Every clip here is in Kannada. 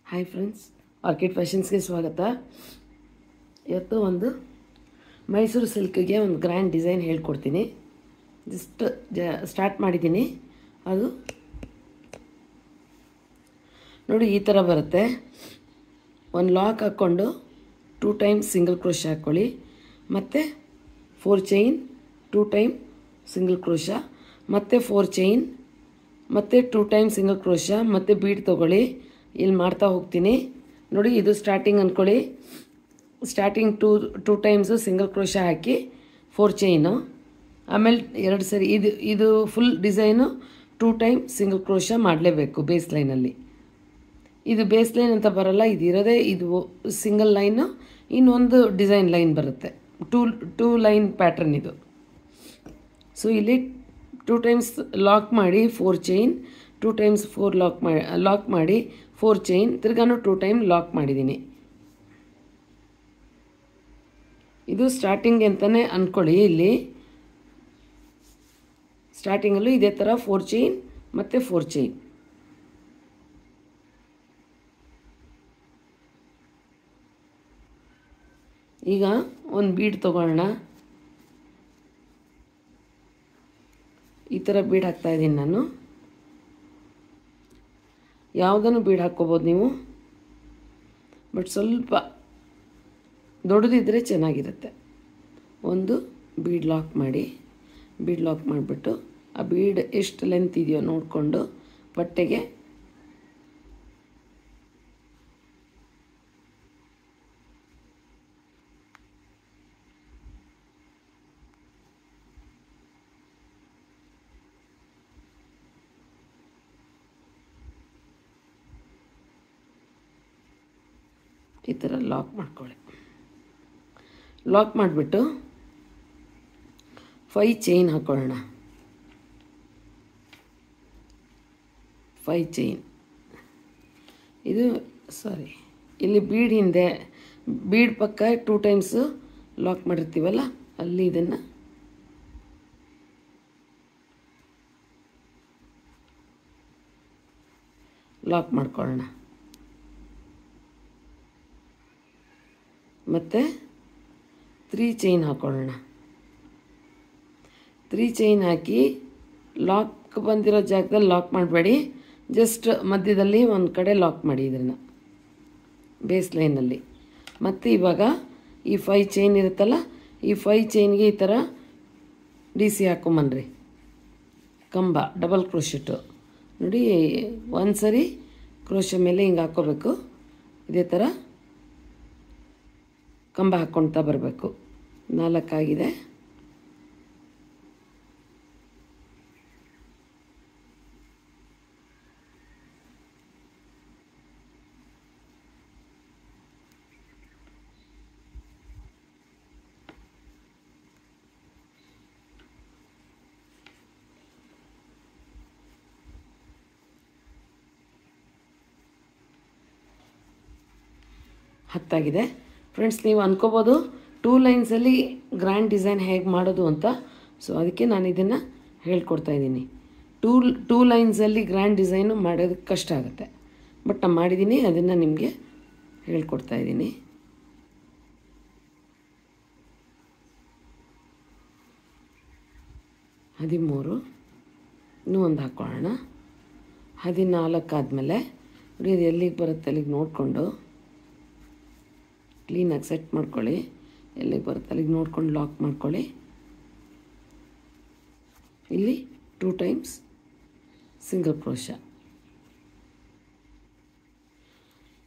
ಹಾಯ್ ಫ್ರೆಂಡ್ಸ್, ಆರ್ಕಿಡ್ ಫ್ಯಾಷನ್ಸ್ಗೆ ಸ್ವಾಗತ. ಇವತ್ತು ಒಂದು ಮೈಸೂರು ಸಿಲ್ಕ್ಗೆ ಒಂದು ಗ್ರ್ಯಾಂಡ್ ಡಿಸೈನ್ ಹೇಳ್ಕೊಡ್ತೀನಿ. ಜಸ್ಟ್ ಸ್ಟಾರ್ಟ್ ಮಾಡಿದ್ದೀನಿ. ಅದು ನೋಡಿ ಈ ಥರ ಬರುತ್ತೆ. ಒಂದು ಲಾಕ್ ಹಾಕ್ಕೊಂಡು 2 ಟೈಮ್ಸ್ ಸಿಂಗಲ್ ಕ್ರೋಶೆ ಹಾಕ್ಕೊಳ್ಳಿ, ಮತ್ತು 4 ಚೈನ್, 2 ಟೈಮ್ ಸಿಂಗಲ್ ಕ್ರೋಶ, ಮತ್ತು 4 ಚೈನ್, ಮತ್ತು 2 ಟೈಮ್ ಸಿಂಗಲ್ ಕ್ರೋಶ, ಮತ್ತು ಬೀಡ್ ತೊಗೊಳ್ಳಿ. ಇಲ್ಲಿ ಮಾಡ್ತಾ ಹೋಗ್ತೀನಿ ನೋಡಿ. ಇದು ಸ್ಟಾರ್ಟಿಂಗ್ ಅಂದ್ಕೊಳ್ಳಿ. Starting two times single crochet ಹಾಕಿ 4 ಚೈನು, ಆಮೇಲೆ 2 ಸರಿ ಇದು full design 2 time single crochet ಮಾಡಲೇಬೇಕು ಬೇಸ್ ಲೈನಲ್ಲಿ. ಇದು ಬೇಸ್ ಲೈನ್ ಅಂತ ಬರಲ್ಲ, ಇದು ಇರೋದೇ ಇದು ಸಿಂಗಲ್ ಲೈನು, ಇನ್ನೊಂದು ಡಿಸೈನ್ ಲೈನ್ ಬರುತ್ತೆ. ಟೂ ಲೈನ್ ಪ್ಯಾಟ್ರನ್ ಇದು. ಸೊ ಇಲ್ಲಿ 2 ಟೈಮ್ಸ್ ಲಾಕ್ ಮಾಡಿ 4 ಚೈನ್, 2 ಟೈಮ್ಸ್ 4 ಲಾಕ್ ಮಾಡಿ 4 ಚೈನ್, ತಿರ್ಗಾನು 2 ಟೈಮ್ ಲಾಕ್ ಮಾಡಿದ್ದೀನಿ. ಇದು ಸ್ಟಾರ್ಟಿಂಗ್ ಅಂತಲೇ ಅಂದ್ಕೊಳ್ಳಿ. ಇಲ್ಲಿ ಸ್ಟಾರ್ಟಿಂಗಲ್ಲೂ ಇದೇ ಥರ 4 ಚೈನ್ ಮತ್ತು 4 ಚೈನ್. ಈಗ ಒಂದು ಬೀಡ್ ತೊಗೊಳ್ಳೋಣ. ಈ ಥರ ಬೀಡ್ ಹಾಕ್ತಾಯಿದ್ದೀನಿ ನಾನು. ಯಾವುದನ್ನು ಬೀಡ್ ಹಾಕ್ಕೋಬೋದು ನೀವು, ಬಟ್ ಸ್ವಲ್ಪ ದೊಡ್ಡದಿದ್ದರೆ ಚೆನ್ನಾಗಿರುತ್ತೆ. ಒಂದು ಬೀಡ್ ಲಾಕ್ ಮಾಡಿ, ಬೀಡ್ ಲಾಕ್ ಮಾಡಿಬಿಟ್ಟು ಆ ಬೀಡ್ ಎಷ್ಟು ಲೆಂತ್ ಇದೆಯೋ ನೋಡಿಕೊಂಡು ಬಟ್ಟೆಗೆ ಈ ಥರ ಲಾಕ್ ಮಾಡ್ಕೊಳ್ಳಿ. ಲಾಕ್ ಮಾಡಿಬಿಟ್ಟು 5 ಚೈನ್ ಹಾಕ್ಕೊಳ್ಳೋಣ. 5 ಚೈನ್. ಇದು ಇಲ್ಲಿ ಬೀಡ್ ಹಿಂದೆ, ಬೀಡ್ ಪಕ್ಕ 2 ಟೈಮ್ಸು ಲಾಕ್ ಮಾಡಿರ್ತೀವಲ್ಲ, ಅಲ್ಲಿ ಇದನ್ನು ಲಾಕ್ ಮಾಡ್ಕೊಳ್ಳೋಣ. ಮತ್ತು 3 ಚೈನ್ ಹಾಕ್ಕೊಳ್ಳೋಣ. 3 ಚೈನ್ ಹಾಕಿ ಲಾಕ್ ಬಂದಿರೋ ಜಾಗದಲ್ಲಿ ಲಾಕ್ ಮಾಡಬೇಡಿ, ಜಸ್ಟ್ ಮಧ್ಯದಲ್ಲಿ ಒಂದು ಕಡೆ ಲಾಕ್ ಮಾಡಿ ಇದನ್ನು ಬೇಸ್ ಲೈನಲ್ಲಿ. ಮತ್ತು ಇವಾಗ ಈ 5 ಚೈನ್ ಇರುತ್ತಲ್ಲ, ಈ 5 ಚೈನ್ಗೆ ಈ ಥರ DC ಹಾಕ್ಕೊಂಬನ್ರಿ. ಕಂಬ ಡಬಲ್ ಕ್ರೋಶೆಟ್ಟು ನೋಡಿ, ಒಂದು ಸರಿ ಕ್ರೋಶೆ ಮೇಲೆ ಹಿಂಗೆ ಹಾಕ್ಕೋಬೇಕು. ಇದೇ ಥರ ಕಂಬ ಹಾಕ್ಕೊಳ್ತಾ ಬರಬೇಕು. 4 ಆಗಿದೆ. ಹತ್ತಾಗಿದೆ. ಫ್ರೆಂಡ್ಸ್, ನೀವು ಅಂದ್ಕೋಬೋದು 2 ಲೈನ್ಸಲ್ಲಿ ಗ್ರ್ಯಾಂಡ್ ಡಿಸೈನ್ ಹೇಗೆ ಮಾಡೋದು ಅಂತ. ಸೊ ಅದಕ್ಕೆ ನಾನು ಇದನ್ನು ಹೇಳ್ಕೊಡ್ತಾಯಿದ್ದೀನಿ. ಟೂ ಲೈನ್ಸಲ್ಲಿ ಗ್ರ್ಯಾಂಡ್ ಡಿಸೈನು ಮಾಡೋದಕ್ಕೆ ಕಷ್ಟ ಆಗುತ್ತೆ, ಬಟ್ ನಾನು ಮಾಡಿದ್ದೀನಿ, ಅದನ್ನು ನಿಮಗೆ ಹೇಳ್ಕೊಡ್ತಾಯಿದ್ದೀನಿ. ಹದಿಮೂರು, ಇನ್ನೂ ಒಂದು ಹಾಕ್ಕೊಳ್ಳೋಣ. 14 ಆದಮೇಲೆ ನೋಡಿ, ಅದು ಎಲ್ಲಿಗೆ ಬರುತ್ತೆ ಅಲ್ಲಿಗೆ ನೋಡಿಕೊಂಡು ಕ್ಲೀನಾಗಿ ಸೆಟ್ ಮಾಡ್ಕೊಳ್ಳಿ. ಎಲ್ಲಿಗೆ ಬರುತ್ತೆ ಅಲ್ಲಿಗೆ ನೋಡ್ಕೊಂಡು ಲಾಕ್ ಮಾಡ್ಕೊಳ್ಳಿ. ಇಲ್ಲಿ 2 ಟೈಮ್ಸ್ ಸಿಂಗಲ್ ಕ್ರೋಶ,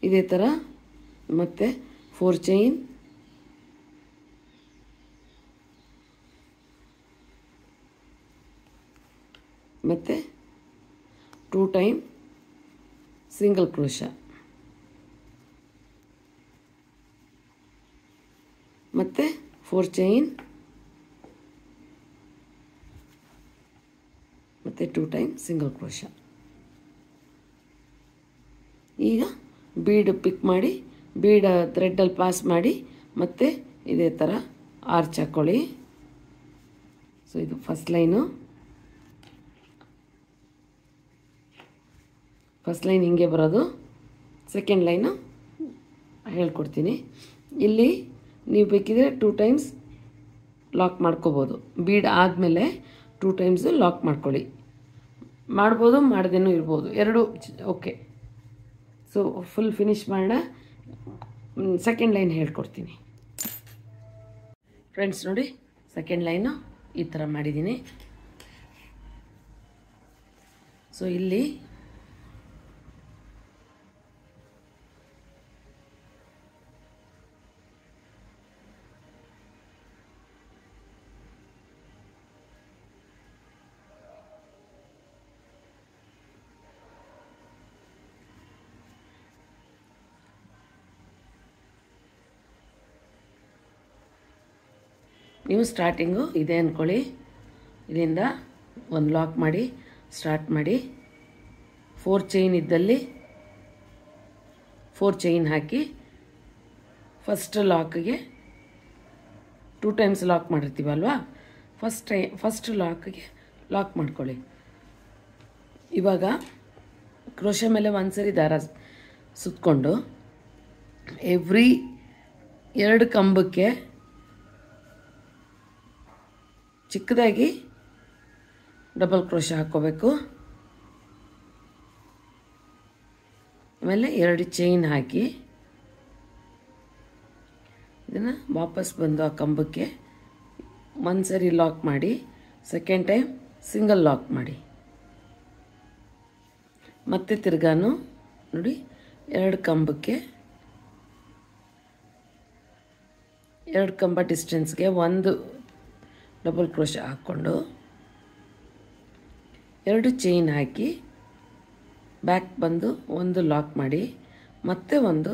ಇದೇ ಥರ, ಮತ್ತು 4 ಚೈನ್, ಮತ್ತು 2 ಟೈಮ್ ಸಿಂಗಲ್ ಕ್ರೋಶ, ಮತ್ತು 4 ಚೈನ್, ಮತ್ತು 2 ಟೈಮ್ ಸಿಂಗಲ್ ಕ್ರೋಶ. ಈಗ ಬೀಡ್ ಪಿಕ್ ಮಾಡಿ, ಬೀಡ್ ಥ್ರೆಡ್ಡಲ್ಲಿ ಪಾಸ್ ಮಾಡಿ, ಮತ್ತು ಇದೇ ಥರ ಆರ್ಚ್ ಹಾಕ್ಕೊಳ್ಳಿ. ಸೊ ಇದು ಫಸ್ಟ್ ಲೈನು. ಫಸ್ಟ್ ಲೈನ್ ಹಿಂಗೆ ಬರೋದು, ಸೆಕೆಂಡ್ ಲೈನು ಹೇಳ್ಕೊಡ್ತೀನಿ. ಇಲ್ಲಿ ನೀವು ಬೇಕಿದ್ರೆ 2 ಟೈಮ್ಸ್ ಲಾಕ್ ಮಾಡ್ಕೋಬೋದು. ಬೀಡ್ ಆದಮೇಲೆ 2 ಟೈಮ್ಸ್ ಲಾಕ್ ಮಾಡ್ಕೊಳ್ಳಿ. ಮಾಡ್ಬೋದು, ಮಾಡ್ದೇನೂ ಇರ್ಬೋದು, ಎರಡೂ ಓಕೆ. ಸೊ ಫುಲ್ ಫಿನಿಶ್ ಮಾಡೋಣ. ಸೆಕೆಂಡ್ ಲೈನ್ ಹೇಳ್ಕೊಡ್ತೀನಿ ಫ್ರೆಂಡ್ಸ್. ನೋಡಿ, ಸೆಕೆಂಡ್ ಲೈನು ಈ ಥರ ಮಾಡಿದ್ದೀನಿ. ಸೊ ಇಲ್ಲಿ ನೀವು ಸ್ಟಾರ್ಟಿಂಗು ಇದೆ ಅಂದ್ಕೊಳ್ಳಿ. ಇಲ್ಲಿಂದ ಒಂದು ಲಾಕ್ ಮಾಡಿ ಸ್ಟಾರ್ಟ್ ಮಾಡಿ. 4 ಚೈನ್ ಇದ್ದಲ್ಲಿ 4 ಚೈನ್ ಹಾಕಿ ಫಸ್ಟ್ ಲಾಕ್ಗೆ 2 ಟೈಮ್ಸ್ ಲಾಕ್ ಮಾಡಿರ್ತೀವಲ್ವಾ, ಫಸ್ಟ್ ಲಾಕ್ಗೆ ಲಾಕ್ ಮಾಡ್ಕೊಳ್ಳಿ. ಇವಾಗ ಕ್ರೋಶೆ ಮೇಲೆ ಒಂದ್ಸರಿ ದಾರ ಸುತ್ತಕೊಂಡು ಎವ್ರಿ 2 ಕಂಬಕ್ಕೆ ಚಿಕ್ಕದಾಗಿ ಡಬಲ್ ಕ್ರೋಶೆ ಹಾಕ್ಕೋಬೇಕು. ಆಮೇಲೆ 2 ಚೈನ್ ಹಾಕಿ ಇದನ್ನು ವಾಪಸ್ ಬಂದು ಆ ಕಂಬಕ್ಕೆ ಒಂದ್ಸರಿ ಲಾಕ್ ಮಾಡಿ, ಸೆಕೆಂಡ್ ಟೈಮ್ ಸಿಂಗಲ್ ಲಾಕ್ ಮಾಡಿ. ಮತ್ತೆ ತಿರ್ಗಾನು ನೋಡಿ 2 ಕಂಬಕ್ಕೆ 2 ಕಂಬ ಡಿಸ್ಟೆನ್ಸ್ಗೆ ಒಂದು ಡಬಲ್ ಕ್ರೋಶೆ ಹಾಕ್ಕೊಂಡು 2 ಚೈನ್ ಹಾಕಿ ಬ್ಯಾಕ್ ಬಂದು ಒಂದು ಲಾಕ್ ಮಾಡಿ, ಮತ್ತೆ ಒಂದು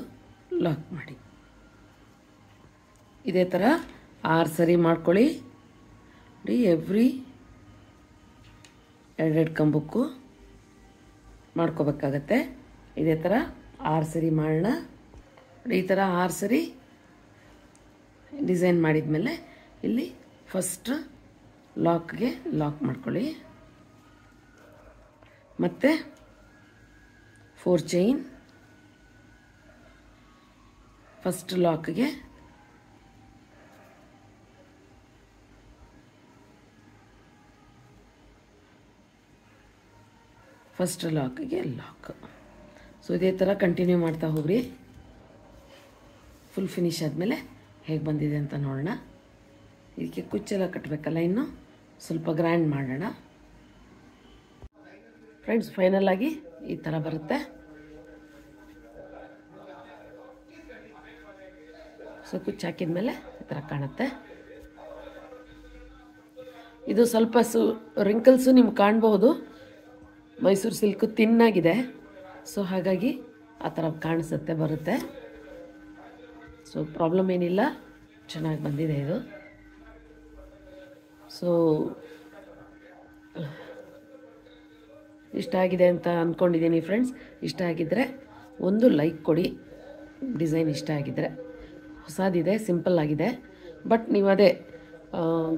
ಲಾಕ್ ಮಾಡಿ. ಇದೇ ಥರ 6 ಸರಿ ಮಾಡ್ಕೊಳ್ಳಿ. ನೋಡಿ, ಎವ್ರಿ 2 ಕಂಬಕ್ಕೂ ಮಾಡ್ಕೋಬೇಕಾಗತ್ತೆ. ಇದೇ ಥರ 6 ಸರಿ ಮಾಡೋಣ. ಈ ಥರ 6 ಸರಿ ಡಿಸೈನ್ ಮಾಡಿದ್ಮೇಲೆ ಇಲ್ಲಿ ಫಸ್ಟ್ ಲಾಕ್ಗೆ ಲಾಕ್ ಮಾಡ್ಕೊಳ್ಳಿ. ಮತ್ತು 4 ಚೈನ್ ಫಸ್ಟ್ ಲಾಕ್ಗೆ ಲಾಕ್. ಸೊ ಇದೇ ಥರ ಕಂಟಿನ್ಯೂ ಮಾಡ್ತಾ ಹೋಗ್ರಿ. ಫುಲ್ ಫಿನಿಶ್ ಆದಮೇಲೆ ಹೇಗೆ ಬಂದಿದೆ ಅಂತ ನೋಡೋಣ. ಇದಕ್ಕೆ ಕುಚ್ಚೆಲ್ಲ ಕಟ್ಟಬೇಕಲ್ಲ, ಇನ್ನು ಸ್ವಲ್ಪ ಗ್ರ್ಯಾಂಡ್ ಮಾಡೋಣ ಫ್ರೆಂಡ್ಸ್. ಫೈನಲ್ ಆಗಿ ಈ ಥರ ಬರುತ್ತೆ. ಸೊ ಕುಚ್ಚು ಹಾಕಿದ ಮೇಲೆ ಈ ಥರ ಕಾಣುತ್ತೆ. ಇದು ಸ್ವಲ್ಪ ರಿಂಕಲ್ಸು ನಿಮ್ಗೆ ಕಾಣಬಹುದು. ಮೈಸೂರು ಸಿಲ್ಕು ತಿನ್ನಾಗಿದೆ, ಸೊ ಹಾಗಾಗಿ ಆ ಥರ ಕಾಣಿಸುತ್ತೆ, ಬರುತ್ತೆ. ಸೊ ಪ್ರಾಬ್ಲಮ್ ಏನಿಲ್ಲ, ಚೆನ್ನಾಗಿ ಬಂದಿದೆ ಇದು. ಸೊ ಇಷ್ಟ ಆಗಿದೆ ಅಂತ ಅಂದ್ಕೊಂಡಿದ್ದೀನಿ ಫ್ರೆಂಡ್ಸ್. ಇಷ್ಟ ಆಗಿದ್ದರೆ ಒಂದು ಲೈಕ್ ಕೊಡಿ. ಡಿಸೈನ್ ಇಷ್ಟ ಆಗಿದ್ದರೆ. ಹೊಸದಿದೆ, ಸಿಂಪಲ್ ಆಗಿದೆ. ಬಟ್ ನೀವು ಅದೇ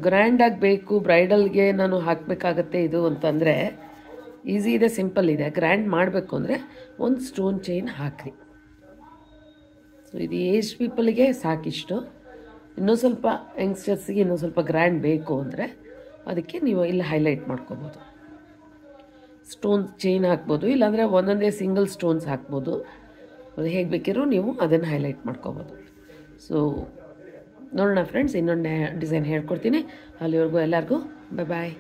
ಗ್ರ್ಯಾಂಡಾಗಿ ಬೇಕು, ಬ್ರೈಡಲ್ಗೆ ನಾನು ಹಾಕಬೇಕಾಗತ್ತೆ ಇದು ಅಂತಂದರೆ ಈಸಿ ಇದೆ, ಸಿಂಪಲ್ ಇದೆ. ಗ್ರ್ಯಾಂಡ್ ಮಾಡಬೇಕು ಅಂದರೆ ಒಂದು ಸ್ಟೋನ್ ಚೈನ್ ಹಾಕ್ರಿ. ಸೊ ಇದು ಏಜ್ ಪೀಪಲ್ಗೆ ಸಾಕಿಷ್ಟು. ಇನ್ನೂ ಸ್ವಲ್ಪ ಯಂಗ್ಸ್ಟರ್ಸ್ಗೆ ಇನ್ನೂ ಸ್ವಲ್ಪ ಗ್ರ್ಯಾಂಡ್ ಬೇಕು ಅಂದರೆ ಅದಕ್ಕೆ ನೀವು ಇಲ್ಲಿ ಹೈಲೈಟ್ ಮಾಡ್ಕೋಬೋದು. ಸ್ಟೋನ್ ಚೈನ್ ಹಾಕ್ಬೋದು, ಇಲ್ಲಾಂದರೆ ಒಂದೊಂದೇ ಸಿಂಗಲ್ ಸ್ಟೋನ್ಸ್ ಹಾಕ್ಬೋದು. ಅದು ಹೇಗೆ ಬೇಕಿರೋ ನೀವು ಅದನ್ನು ಹೈಲೈಟ್ ಮಾಡ್ಕೋಬೋದು. ಸೊ ನೋಡೋಣ ಫ್ರೆಂಡ್ಸ್, ಇನ್ನೊಂದು ಡಿಸೈನ್ ಹೇಳ್ಕೊಡ್ತೀನಿ. ಅಲ್ಲಿವರೆಗೂ ಎಲ್ಲರಿಗೂ ಬಾಯ್.